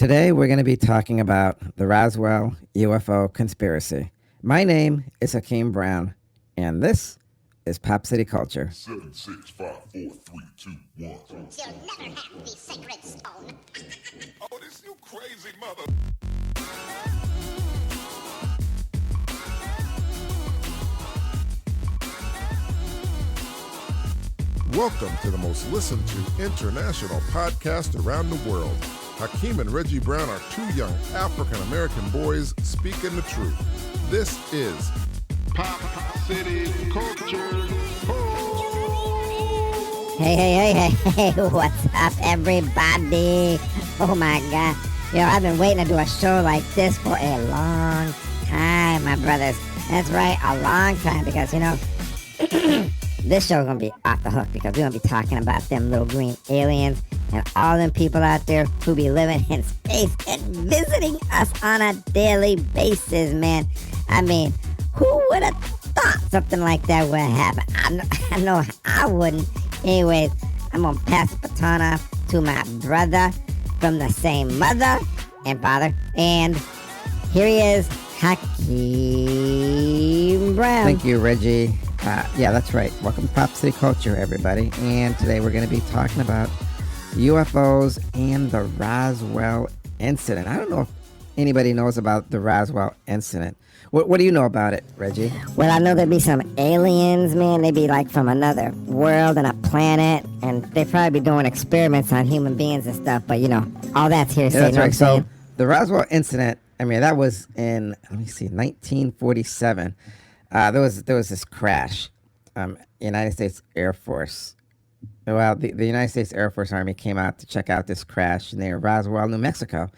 Today, we're going to be talking about the Roswell UFO conspiracy. My name is Hakeem Brown, and this is Pop City Culture. 7, 6, 5, 4, 3, 2, 1. You'll never have the sacred stone. Oh, this you crazy mother. Welcome to the most listened to international podcast around the world. Hakeem and Reggie Brown are two young African-American boys speaking the truth. This is Pop City Culture. Hey, what's up, everybody? Oh, my God. I've been waiting to do a show like this for a long time, my brothers. That's right, a long time, because, this show's going to be off the hook, because we're going to be talking about them little green aliens and all them people out there who be living in space and visiting us on a daily basis, man. I mean, who would have thought something like that would happen? I know I wouldn't. Anyways, I'm going to pass the baton off to my brother from the same mother and father. And here he is, Hakeem Brown. Thank you, Reggie. Yeah, that's right. Welcome to Pop City Culture, everybody. And today we're going to be talking about UFOs and the Roswell incident. I don't know if anybody knows about the Roswell incident. What do you know about it, Reggie? Well, I know there'd be some aliens, man. They'd be like from another world and a planet, and they'd probably be doing experiments on human beings and stuff, but all that's hearsay. Yeah, that's right. So the Roswell incident, that was in, 1947. There was this crash, United States Air Force. Well, the United States Air Force Army came out to check out this crash near Roswell, New Mexico.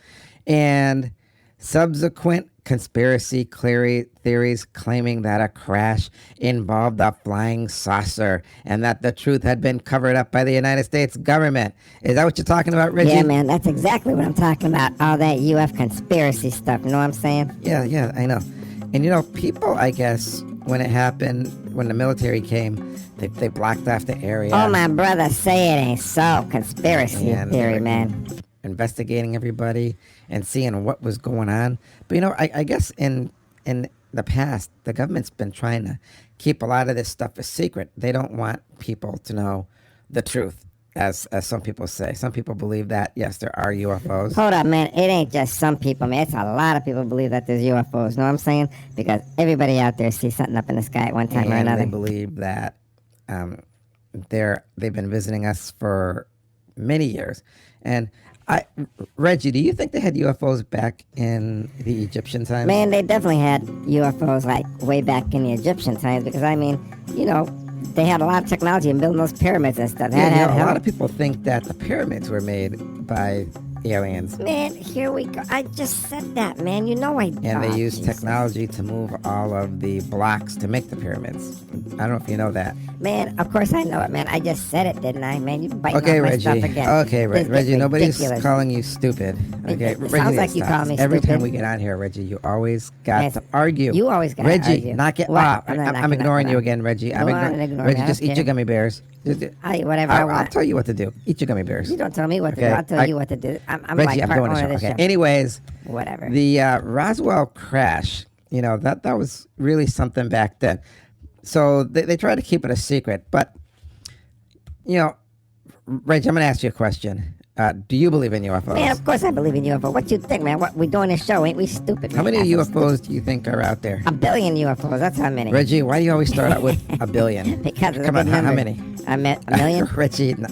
And subsequent conspiracy theories claiming that a crash involved a flying saucer and that the truth had been covered up by the United States government. Is that what you're talking about, Reggie? Yeah, man, that's exactly what I'm talking about. All that UF conspiracy stuff, you know what I'm saying? Yeah, I know. And people, I guess, when it happened, when the military came, they blocked off the area. Oh, my brother, say it ain't so. Conspiracy theory, man. Investigating everybody and seeing what was going on. But, I guess in the past, the government's been trying to keep a lot of this stuff a secret. They don't want people to know the truth, as some people say. Some people believe that, yes, there are UFOs. Hold up, man. It ain't just some people, man. It's a lot of people believe that there's UFOs. Know what I'm saying? Because everybody out there sees something up in the sky at one time or another. They believe that they've been visiting us for many years. And Reggie, do you think they had UFOs back in the Egyptian times? Man, they definitely had UFOs like way back in the Egyptian times, because they had a lot of technology in building those pyramids and stuff. A lot of people think that the pyramids were made by aliens. Man, here we go. I just said that, man. And they used technology to move all of the blocks to make the pyramids. I don't know if you know that. Man, of course I know it, man. I just said it, didn't I, man? You biting off my stuff Reggie. again. Okay, Reggie. Nobody's ridiculous. calling you stupid. Okay, It Reggie, sounds like you call me Every stupid. time we get on here, Reggie, you always got to argue. You always got to argue. Reggie, knock it What? off. I'm not I'm knocking ignoring it you off. again, Reggie. Go on and ignore me. Reggie, I just don't eat your care. gummy bears. I'll eat whatever I want. I'll tell you what to do. Eat your gummy bears. You don't tell me what to do. Okay, I'll tell you what to do. I'm Reggie, like I'm part doing owner the of show. this Okay. show. Anyways, Whatever. the Roswell crash, that was really something back then. So they tried to keep it a secret. But, Reggie, I'm going to ask you a question. Do you believe in UFOs? Man, of course I believe in UFO. What you think, man? What we doing this show? Ain't we stupid? How man? many That's UFOs do you think are out there? 1 billion UFOs. That's how many. Reggie, why do you always start out with a billion? Because of Come the on, big how number. many? I meant 1 million. Reggie, no.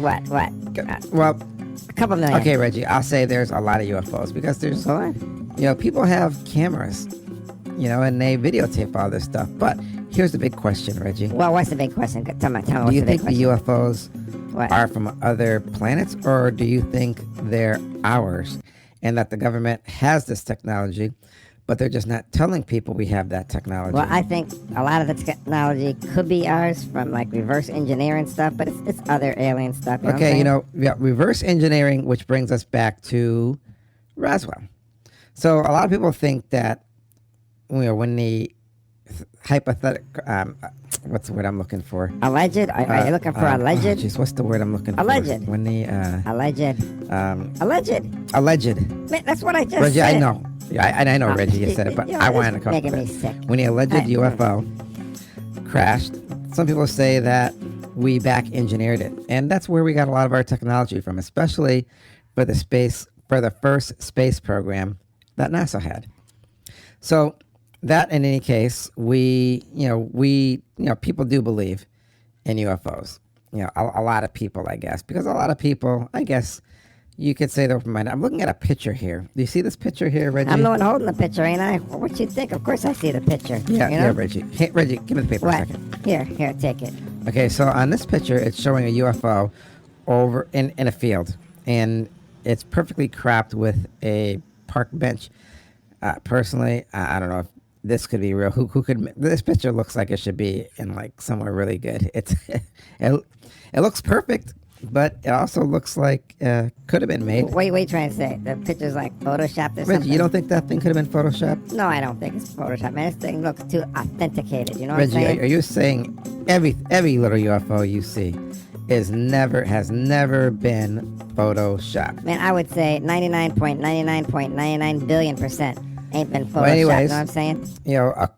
What? Well, A couple million. okay, Reggie, I'll say there's a lot of UFOs because there's, Go on. people have cameras, and they videotape all this stuff. But here's the big question, Reggie. Well, what's the big question? Tell me Do what's you the big think the question? UFOs What? are from other planets, or do you think they're ours and that the government has this technology, but they're just not telling people we have that technology? Well, I think a lot of the technology could be ours from like reverse engineering stuff, but it's other alien stuff. You know what I'm saying? Reverse engineering, which brings us back to Roswell. So a lot of people think that when the hypothetical. What's the word I'm looking for? Alleged? Are you looking for alleged? Jeez, what's the word I'm looking Alleged. for? When the Alleged. alleged. Man, that's what I just Reggie, said. I know. Yeah, I know, Oh, Reggie, you said it, but you know, I this wanted to is come making up me with sick. it. When the alleged UFO crashed, some people say that we back engineered it, and that's where we got a lot of our technology from, especially for the first space program that NASA had. So that, in any case, people do believe in UFOs. A lot of people, I guess, because a lot of people, I guess, you could say they're open-minded. I'm looking at a picture here. Do you see this picture here, Reggie? I'm the one holding the picture, ain't I? What you think? Of course I see the picture. Yeah, you know? yeah, Reggie. Hey, Reggie, give me the paper What? a second. Here, take it. Okay, so on this picture, it's showing a UFO over in a field, and it's perfectly cropped with a park bench. Personally, I don't know if this could be real. Who could? This picture looks like it should be in like somewhere really good. It looks perfect, but it also looks like could have been made. What are you trying to say? The picture's like photoshopped or Reggie, something? you don't think that thing could have been photoshopped? No, I don't think it's photoshopped, man. This thing looks too authenticated. You know what Reggie, I'm saying? are you saying every little UFO you see has never been photoshopped? Man, I would say 99.99.99 billion% ain't been photoshopped. Well, anyways, you know what I'm saying?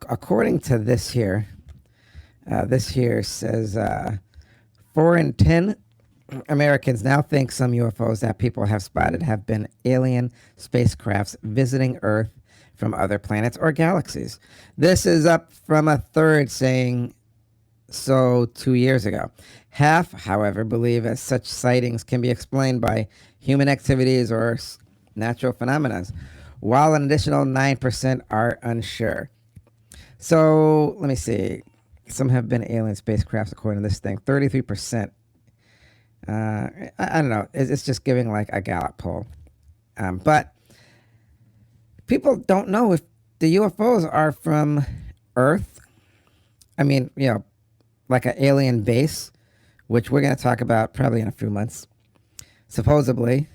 According to this here says 4 in 10 Americans now think some UFOs that people have spotted have been alien spacecrafts visiting Earth from other planets or galaxies. This is up from a third saying so 2 years ago. Half, however, believe that such sightings can be explained by human activities or natural phenomena, while an additional 9% are unsure. So let me see. Some have been alien spacecrafts, according to this thing. 33%. I don't know. It's just giving like a Gallup poll. But people don't know if the UFOs are from Earth. I mean, like an alien base, which we're going to talk about probably in a few months. Supposedly,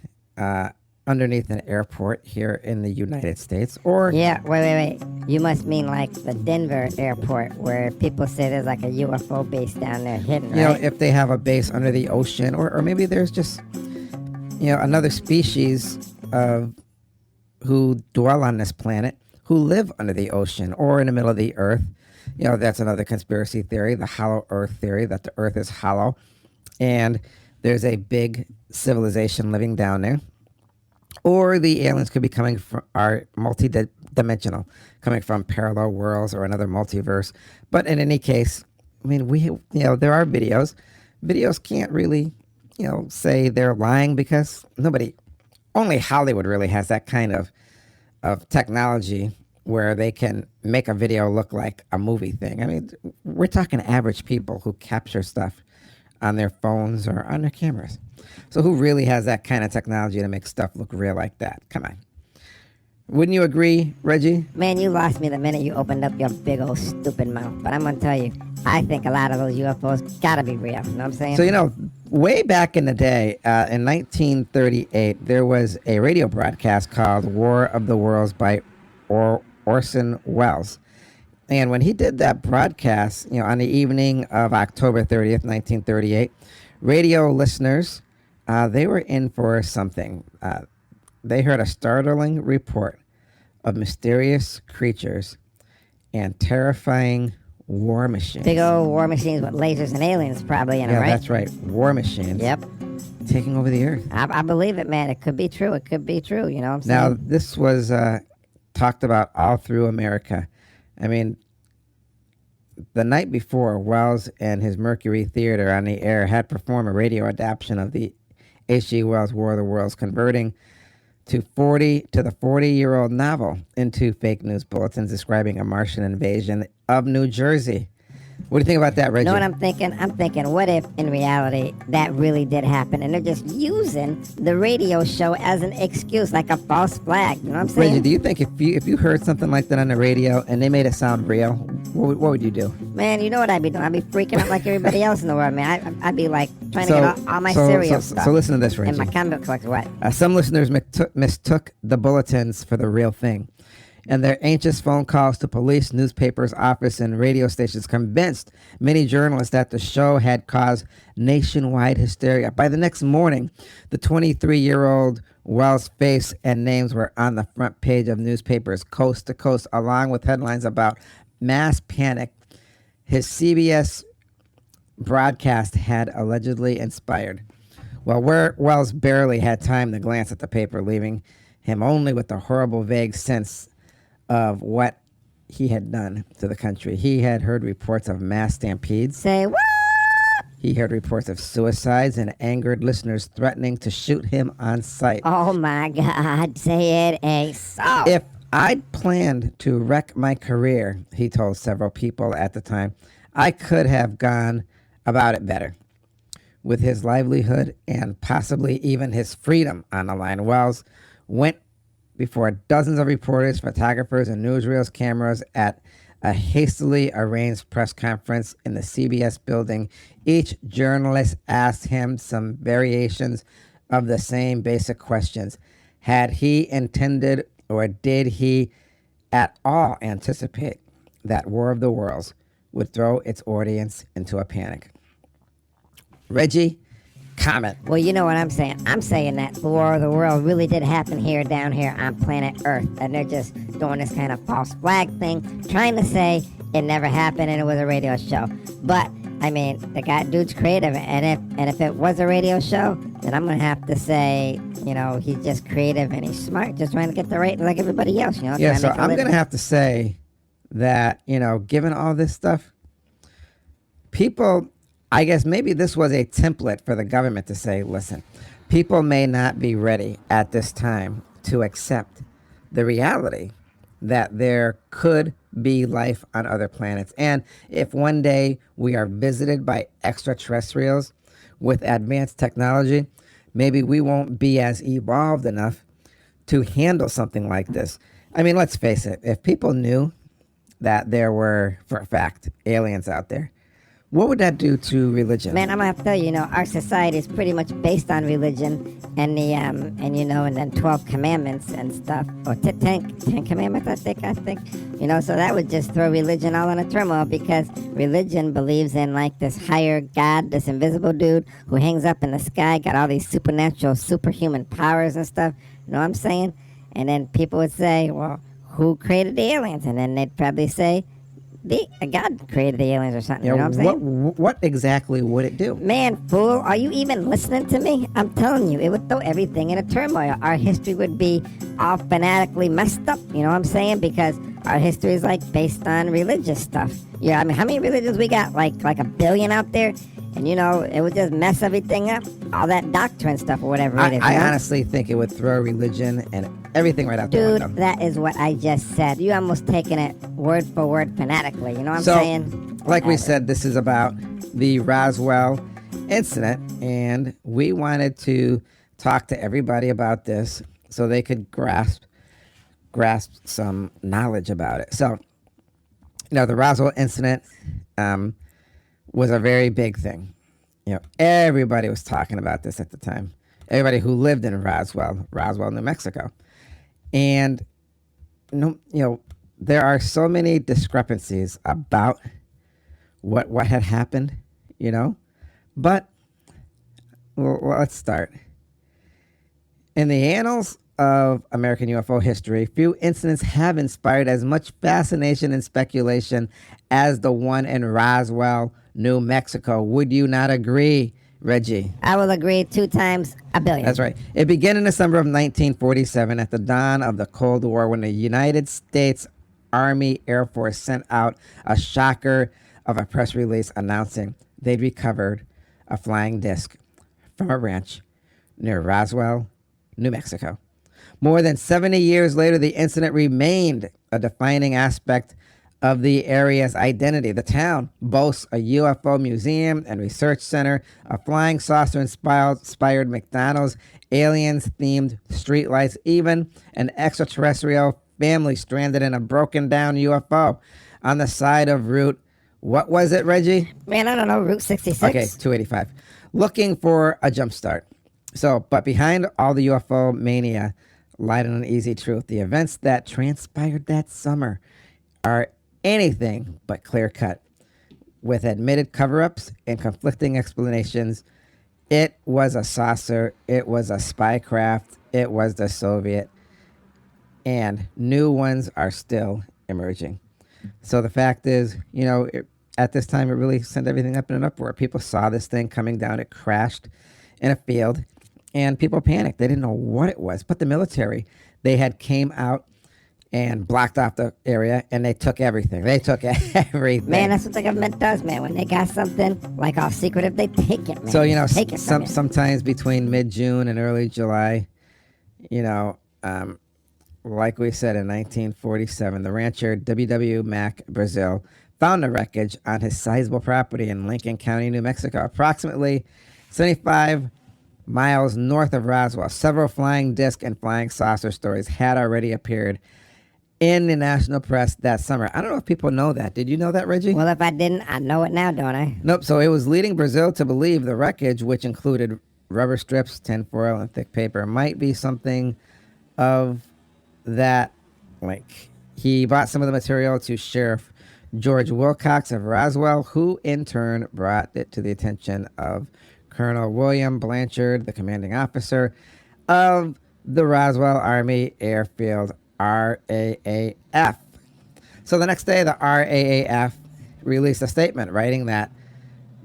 underneath an airport here in the United States, or Yeah, wait. You must mean like the Denver airport where people say there's like a UFO base down there hidden, right? if they have a base under the ocean, or maybe there's just another species of who dwell on this planet who live under the ocean or in the middle of the earth. That's another conspiracy theory, the hollow earth theory, that the earth is hollow and there's a big civilization living down there. Or the aliens could be coming from, are multi-dimensional, coming from parallel worlds or another multiverse. But in any case, I mean, there are videos. Videos can't really, say they're lying because only Hollywood really has that kind of technology where they can make a video look like a movie thing. I mean, we're talking average people who capture stuff on their phones or on their cameras. So who really has that kind of technology to make stuff look real like that? Come on. Wouldn't you agree, Reggie? Man, you lost me the minute you opened up your big old stupid mouth. But I'm going to tell you, I think a lot of those UFOs got to be real. You know what I'm saying? So, way back in the day, in 1938, there was a radio broadcast called War of the Worlds by Orson Welles. And when he did that broadcast, on the evening of October 30th, 1938, radio listeners, they were in for something. They heard a startling report of mysterious creatures and terrifying war machines. Big old war machines with lasers and aliens probably in them, Yeah, right? that's right. War machines. Yep. Taking over the earth. I believe it, man. It could be true. You know what I'm saying? Now, this was talked about all through America. I mean, the night before, Wells and his Mercury Theater on the Air had performed a radio adaptation of the H.G. Wells' War of the Worlds, converting the 40-year-old novel into fake news bulletins describing a Martian invasion of New Jersey. What do you think about that, Reggie? You know what I'm thinking? I'm thinking, what if in reality that really did happen and they're just using the radio show as an excuse, like a false flag? You know what I'm saying? Reggie, do you think if you heard something like that on the radio and they made it sound real, what would you do? Man, you know what I'd be doing? I'd be freaking out like everybody else in the world, man. I'd be like trying to get all my cereal stuff. So listen to this, Reggie. And my comic collector, what? Some listeners mistook the bulletins for the real thing. and their anxious phone calls to police, newspapers, office, and radio stations convinced many journalists that the show had caused nationwide hysteria. By the next morning, the 23-year-old Wells' face and names were on the front page of newspapers coast to coast, along with headlines about mass panic his CBS broadcast had allegedly inspired. Well, Wells barely had time to glance at the paper, leaving him only with a horrible, vague sense of what he had done to the country. He had heard reports of mass stampedes. Say what? He heard reports of suicides and angered listeners threatening to shoot him on sight. Oh my God, say it ain't so. If I'd planned to wreck my career, he told several people at the time, I could have gone about it better. With his livelihood and possibly even his freedom on the line, Wells went before dozens of reporters, photographers, and newsreels cameras at a hastily arranged press conference in the CBS building. Each journalist asked him some variations of the same basic questions. Had he intended, or did he at all anticipate that War of the Worlds would throw its audience into a panic? Reggie, comment. Well, you know what I'm saying. I'm saying that the War of the World really did happen here, down here on planet Earth. And they're just doing this kind of false flag thing, trying to say it never happened and it was a radio show. But, I mean, the dude's creative. And if it was a radio show, then I'm going to have to say, you know, he's just creative and he's smart, just trying to get the rating like everybody else, you know. Yeah, so I'm going to have to say that, you know, given all this stuff, people, I guess maybe this was a template for the government to say, listen, people may not be ready at this time to accept the reality that there could be life on other planets. And if one day we are visited by extraterrestrials with advanced technology, maybe we won't be as evolved enough to handle something like this. I mean, let's face it, if people knew that there were, for a fact, aliens out there, what would that do to religion? Man, I'm gonna have to tell you, you know, our society is pretty much based on religion and the and you know, and then 12 commandments and stuff, or 10 commandments, I think, you know. So that would just throw religion all in a turmoil, because religion believes in like this higher God, this invisible dude who hangs up in the sky, got all these supernatural, superhuman powers and stuff. You know what I'm saying? And then people would say, well, who created the aliens? And then they'd probably say, God created the aliens or something. You know what I'm saying? What exactly would it do? Man, fool, are you even listening to me? I'm telling you, it would throw everything in a turmoil. Our history would be all fanatically messed up. You know what I'm saying? Because our history is like based on religious stuff. Yeah, I mean, how many religions we got? Like a billion out there? And you know, it would just mess everything up. All that doctrine stuff or whatever it is. I honestly think it would throw religion and everything right out the window. Dude, that is what I just said. You almost taking it word for word fanatically. You know what I'm saying? Like we said, this is about the Roswell incident, and we wanted to talk to everybody about this so they could grasp some knowledge about it. So, you know, the Roswell incident was a very big thing. You know, everybody was talking about this at the time. Everybody who lived in Roswell, New Mexico. And, you know, there are so many discrepancies about what had happened, you know. But, well, let's start. In the annals of American UFO history, few incidents have inspired as much fascination and speculation as the one in Roswell, New Mexico. Would you not agree, Reggie? I will agree 2 times a billion. That's right. It began in December of 1947 at the dawn of the Cold War, when the United States Army Air Force sent out a shocker of a press release announcing they'd recovered a flying disc from a ranch near Roswell, New Mexico. More than 70 years later, the incident remained a defining aspect of the area's identity. The town boasts a UFO museum and research center, a flying saucer-inspired McDonald's, aliens-themed streetlights, even an extraterrestrial family stranded in a broken-down UFO on the side of Route, what was it, Reggie? Man, I don't know, Route 66? Okay, 285. Looking for a jump start. So, but behind all the UFO mania light on an easy truth. The events that transpired that summer are anything but clear-cut. With admitted cover-ups and conflicting explanations, it was a saucer, it was a spy craft, it was the Soviet, and new ones are still emerging. So the fact is, at this time, it really sent everything up in an uproar. People saw this thing coming down. It crashed in a field, and people panicked. They didn't know what it was. But the military, they had came out and blocked off the area, and they took everything. They took everything. Man, that's what the government does, man. When they got something like all secretive, they take it, man. So, take it from you. sometimes between mid-June and early July, like we said in 1947, the rancher W.W. Mack Brazil found the wreckage on his sizable property in Lincoln County, New Mexico, approximately 75 miles north of Roswell. Several flying disc and flying saucer stories had already appeared in the national press that summer. I don't know if people know that. Did you know that, Reggie? Well, if I didn't, I know it now, don't I? Nope. So it was leading Brazil to believe the wreckage, which included rubber strips, tinfoil, and thick paper, might be something of that link. He brought some of the material to Sheriff George Wilcox of Roswell, who in turn brought it to the attention of Colonel William Blanchard, the commanding officer of the Roswell Army Airfield, RAAF. So the next day, the RAAF released a statement writing that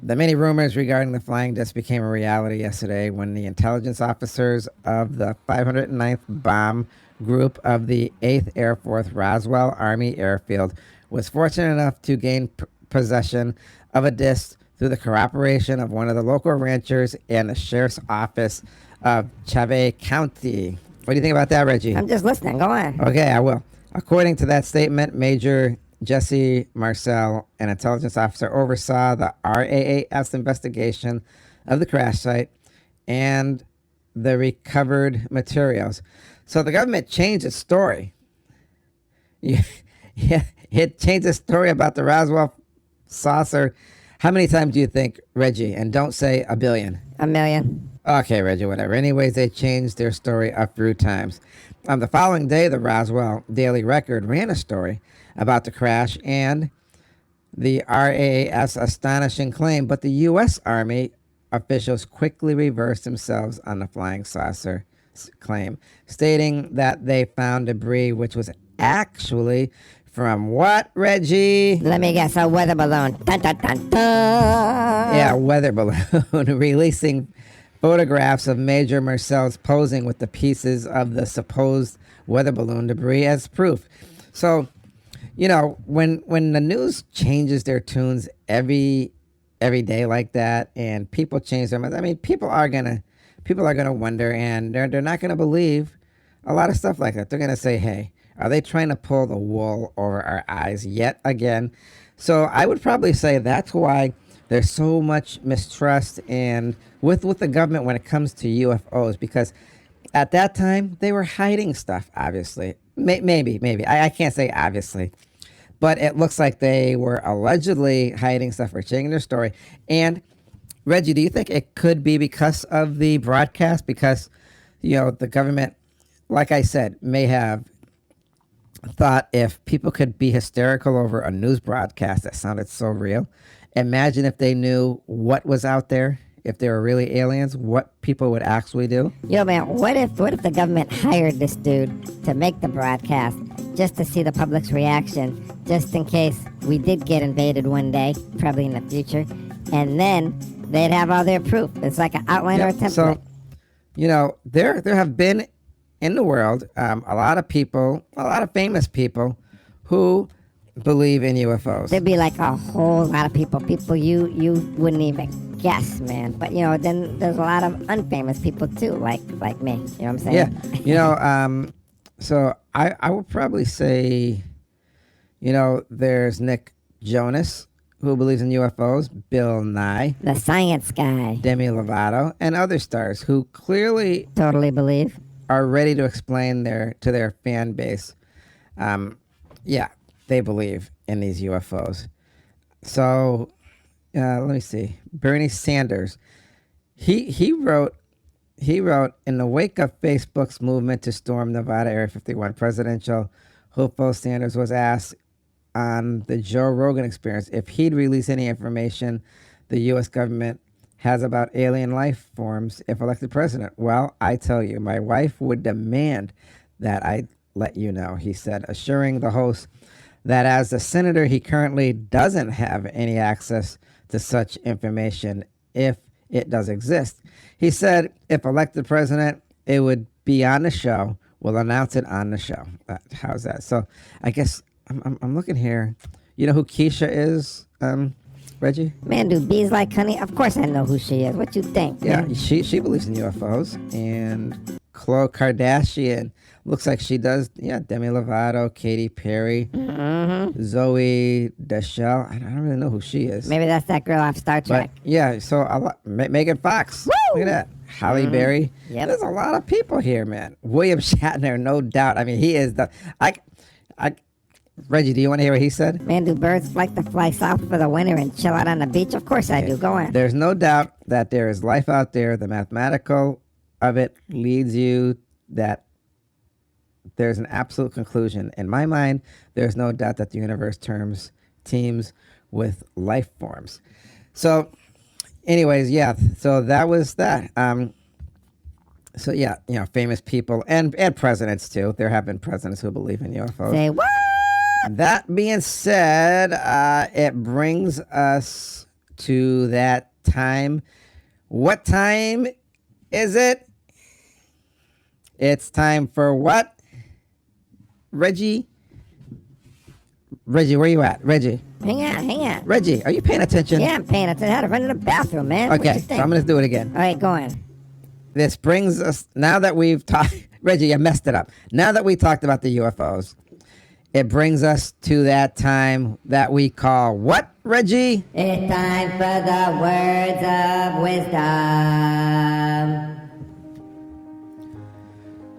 the many rumors regarding the flying disc became a reality yesterday when the intelligence officers of the 509th Bomb Group of the 8th Air Force Roswell Army Airfield was fortunate enough to gain possession of a disc through the cooperation of one of the local ranchers and the sheriff's office of Chavez County. What do you think about that, Reggie? I'm just listening. Go on. Okay, I will. According to that statement, Major Jesse Marcel, an intelligence officer, oversaw the RAAF's investigation of the crash site and the recovered materials. So the government changed its story. Yeah, it changed its story about the Roswell saucer. How many times do you think, Reggie? And don't say a billion. A million. Okay, Reggie, whatever. Anyways, they changed their story a few times. The following day, the Roswell Daily Record ran a story about the crash and the RAAF's astonishing claim, but the U.S. Army officials quickly reversed themselves on the flying saucer claim, stating that they found debris which was actually from what, Reggie? Let me guess, a weather balloon. Dun, dun, dun, dun. Yeah, weather balloon, releasing photographs of Major Marcel's posing with the pieces of the supposed weather balloon debris as proof. So, when the news changes their tunes every day like that, and people change their minds, I mean, people are gonna wonder, and they're not gonna believe a lot of stuff like that. They're gonna say, "Hey, are they trying to pull the wool over our eyes yet again?" So I would probably say that's why there's so much mistrust and with the government when it comes to UFOs, because at that time they were hiding stuff. Obviously, maybe I can't say obviously, but it looks like they were allegedly hiding stuff or changing their story. And Reggie, do you think it could be because of the broadcast? Because the government, like I said, may have thought if people could be hysterical over a news broadcast that sounded so real, imagine if they knew what was out there, if they were really aliens, what people would actually do. Yo, man, what if the government hired this dude to make the broadcast just to see the public's reaction, just in case we did get invaded one day, probably in the future, and then they'd have all their proof. It's like an outline or a template. So, there have been in the world a lot of people, a lot of famous people who believe in UFOs. There'd be like a whole lot of people you wouldn't even guess, man. But then there's a lot of unfamous people too, like me. You know what I'm saying? Yeah. So I would probably say, there's Nick Jonas, who believes in UFOs, Bill Nye, the science guy, Demi Lovato, and other stars who clearly totally believe, are ready to explain to their fan base. They believe in these UFOs. So let me see. Bernie Sanders, he wrote he wrote, in the wake of Facebook's movement to storm Nevada Area 51, presidential u.f.o. Sanders was asked on the Joe Rogan Experience if he'd release any information the U.S. government has about alien life forms if elected president. Well, I tell you, my wife would demand that I let you know, he said, assuring the host that as a senator, he currently doesn't have any access to such information if it does exist. He said, if elected president, it would be on the show. We'll announce it on the show. How's that? So I guess I'm looking here. You know who Keisha is, Reggie? Man, do bees like honey? Of course I know who she is. What you think? Yeah, man? she believes in UFOs. And Khloe Kardashian looks like she does. Yeah, Demi Lovato, Katy Perry, Zoe Deschanel. I don't really know who she is. Maybe that's that girl off Star But Trek. yeah, so Megan Fox. Woo! Look at that. Halle Berry. Yep. There's a lot of people here, man. William Shatner, no doubt. I mean, he is the. Reggie, do you want to hear what he said? Man, do birds like to fly south for the winter and chill out on the beach? Of course I do. Go on. There's no doubt that there is life out there. The mathematical of it leads you that there's an absolute conclusion. In my mind, there's no doubt that the universe teams with life forms. So, anyways, yeah. So that was that. So yeah, famous people and presidents too. There have been presidents who believe in UFOs. Say what? That being said, it brings us to that time. What time is it? It's time for what? Reggie, where you at? Reggie. Hang on. Reggie, are you paying attention? Yeah, I'm paying attention. I had to run to the bathroom, man. What Okay, you so think? I'm going to do it again. All right, go on. This brings us, now that we've talked, Reggie, I messed it up. Now that we talked about the UFOs, it brings us to that time that we call what, Reggie? It's time for the words of wisdom.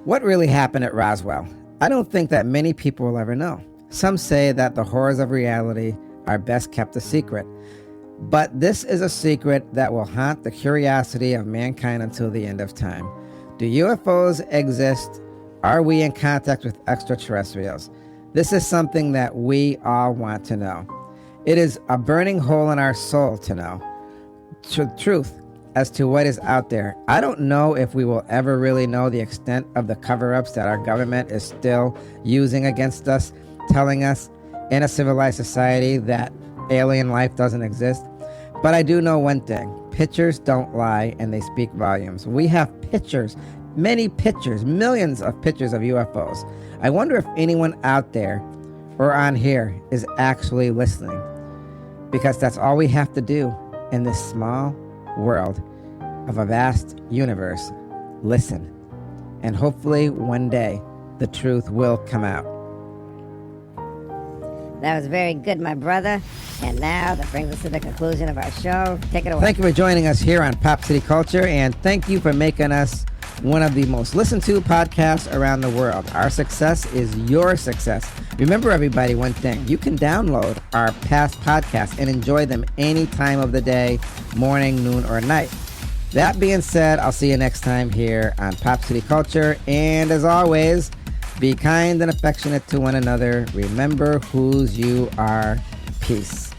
What really happened at Roswell? I don't think that many people will ever know. Some say that the horrors of reality are best kept a secret. But this is a secret that will haunt the curiosity of mankind until the end of time. Do UFOs exist? Are we in contact with extraterrestrials? This is something that we all want to know. It is a burning hole in our soul to know truth as to what is out there. I don't know if we will ever really know the extent of the cover-ups that our government is still using against us, telling us in a civilized society that alien life doesn't exist. But I do know one thing. Pictures don't lie, and they speak volumes. We have pictures, many pictures, millions of pictures of UFOs. I wonder if anyone out there or on here is actually listening, because that's all we have to do in this small world of a vast universe. Listen, and hopefully one day the truth will come out. That was very good, my brother. And now that brings us to the conclusion of our show. Take it away. Thank you for joining us here on Pop City Culture, and thank you for making us one of the most listened to podcasts around the world. Our success is your success. Remember, everybody, one thing. You can download our past podcasts and enjoy them any time of the day, morning, noon, or night. That being said, I'll see you next time here on Pop City Culture. And as always, be kind and affectionate to one another. Remember whose you are. Peace.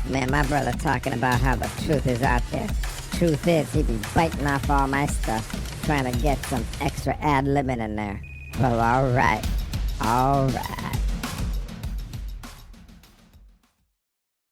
Man, my brother talking about how the truth is out there. Truth is, he be biting off all my stuff, trying to get some extra ad-libbing in there. Well, all right.